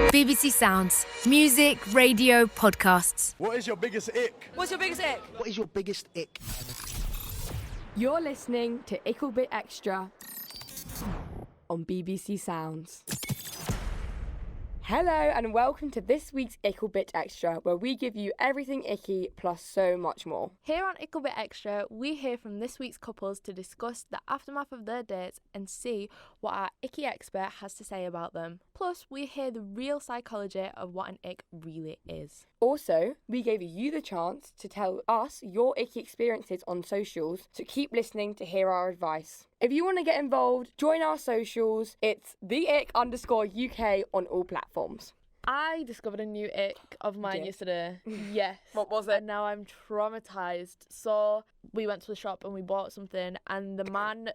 BBC Sounds. Music, radio, podcasts. What is your biggest ick? What's your biggest ick? What is your biggest ick? You're listening to ICKle Extra on BBC Sounds. Hello and welcome to this week's ICKle Extra, where we give you everything icky plus so much more. Here on ICKle Extra, we hear from this week's couples to discuss the aftermath of their dates and see what our icky expert has to say about them. Plus, we hear the real psychology of what an ick really is. Also, we gave you the chance to tell us your icky experiences on socials, so keep listening to hear our advice. If you want to get involved, join our socials. It's @the_ick_UK on all platforms. I discovered a new ick of mine yesterday. Yes. What was it? And now I'm traumatised. So we went to the shop and we bought something, and the man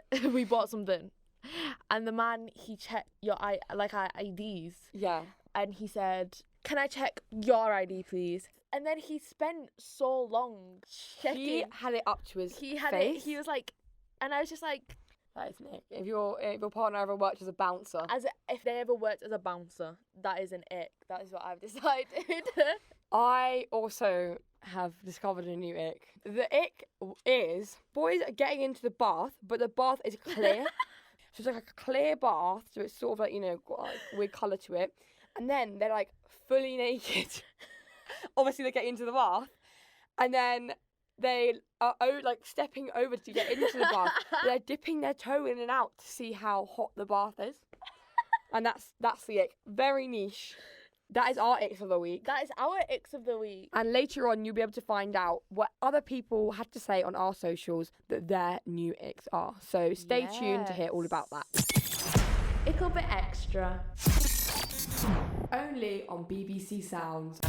he checked our IDs. Yeah. And he said, "Can I check your ID, please?" And then he spent so long checking. He had it up to his He had face. it. He was like, and I was just like, That is Nick. If your partner ever worked as a bouncer. if they ever worked as a bouncer, that is an ick. That is what I've decided. I also have discovered a new ick. The ick is boys are getting into the bath, but the bath is clear. So it's like a clear bath, so it's sort of like, got like weird colour to it. And then they're like fully naked. Obviously they're getting into the bath. And then they are like stepping over to get into the bath. They're dipping their toe in and out to see how hot the bath is. And that's the ick. Very niche. That is our icks of the week. That is our icks of the week. And later on, you'll be able to find out what other people had to say on our socials that their new icks are. So stay tuned to hear all about that. ICKle Extra. Only on BBC Sounds.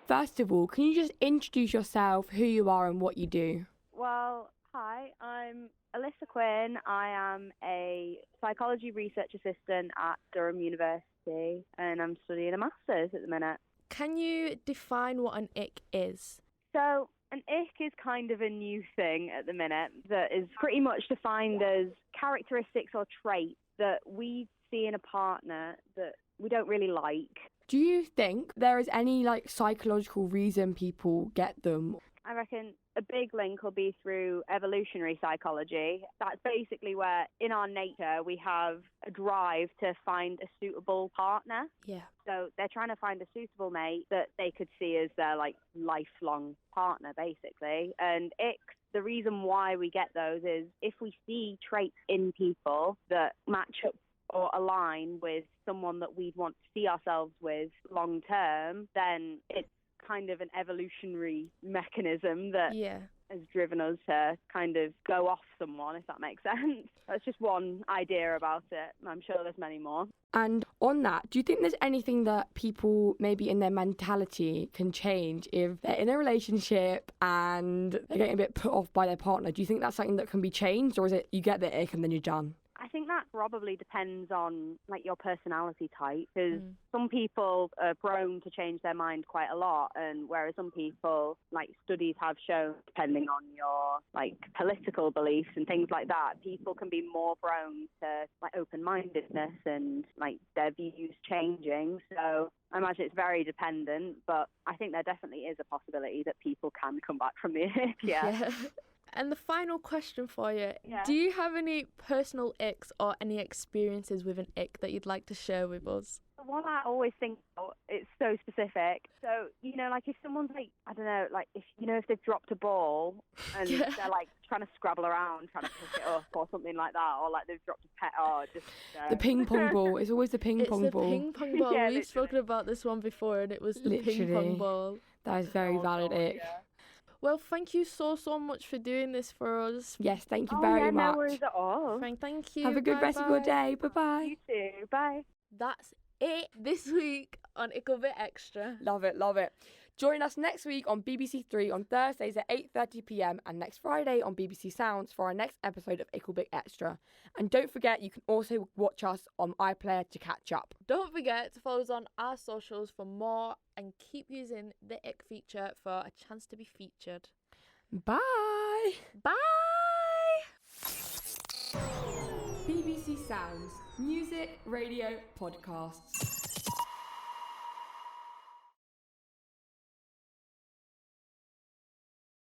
First of all, can you just introduce yourself, who you are and what you do? Well, hi, I'm Alyssa Quinn. I am a psychology research assistant at Durham University, and I'm studying a master's at the minute. Can you define what an ick is? So an ick is kind of a new thing at the minute that is pretty much defined as characteristics or traits that we see in a partner that we don't really like. Do you think there is any psychological reason people get them? I reckon a big link will be through evolutionary psychology. That's basically where in our nature we have a drive to find a suitable partner. Yeah. So they're trying to find a suitable mate that they could see as their lifelong partner, basically. And icks, the reason why we get those is if we see traits in people that match up or align with someone that we'd want to see ourselves with long term, then it's kind of an evolutionary mechanism that has driven us to kind of go off someone, if that makes sense. That's just one idea about it. I'm sure there's many more. And on that, do you think there's anything that people maybe in their mentality can change if they're in a relationship and they're getting a bit put off by their partner? Do you think that's something that can be changed, or is it you get the ick and then you're done? I think that probably depends on your personality type, because some people are prone to change their mind quite a lot, and whereas some people, studies have shown, depending on your political beliefs and things like that, people can be more prone to open-mindedness and their views changing. So I imagine it's very dependent, but I think there definitely is a possibility that people can come back from the ick. Yeah. And the final question for you, do you have any personal icks or any experiences with an ick that you'd like to share with us? The one I always think about, it's so specific. So, if someone's if they've dropped a ball and they're trying to scrabble around, trying to pick it up or something like that, or they've dropped a pet, or just... The ping pong ball. It's always the ping pong ball. It's the ping pong ball. Yeah, We've spoken about this one before, and it was the ping pong ball. That is very valid ick. Yeah. Well, thank you so much for doing this for us. Yes, thank you very much. No worries at all. Thank you. Have a good rest of your day. Bye-bye. You too. Bye. That's it this week on ICKle Extra. Love it, love it. Join us next week on BBC Three on Thursdays at 8:30pm and next Friday on BBC Sounds for our next episode of ICKle Extra. And don't forget, you can also watch us on iPlayer to catch up. Don't forget to follow us on our socials for more and keep using the ick feature for a chance to be featured. Bye! Bye! BBC Sounds. Music Radio Podcasts.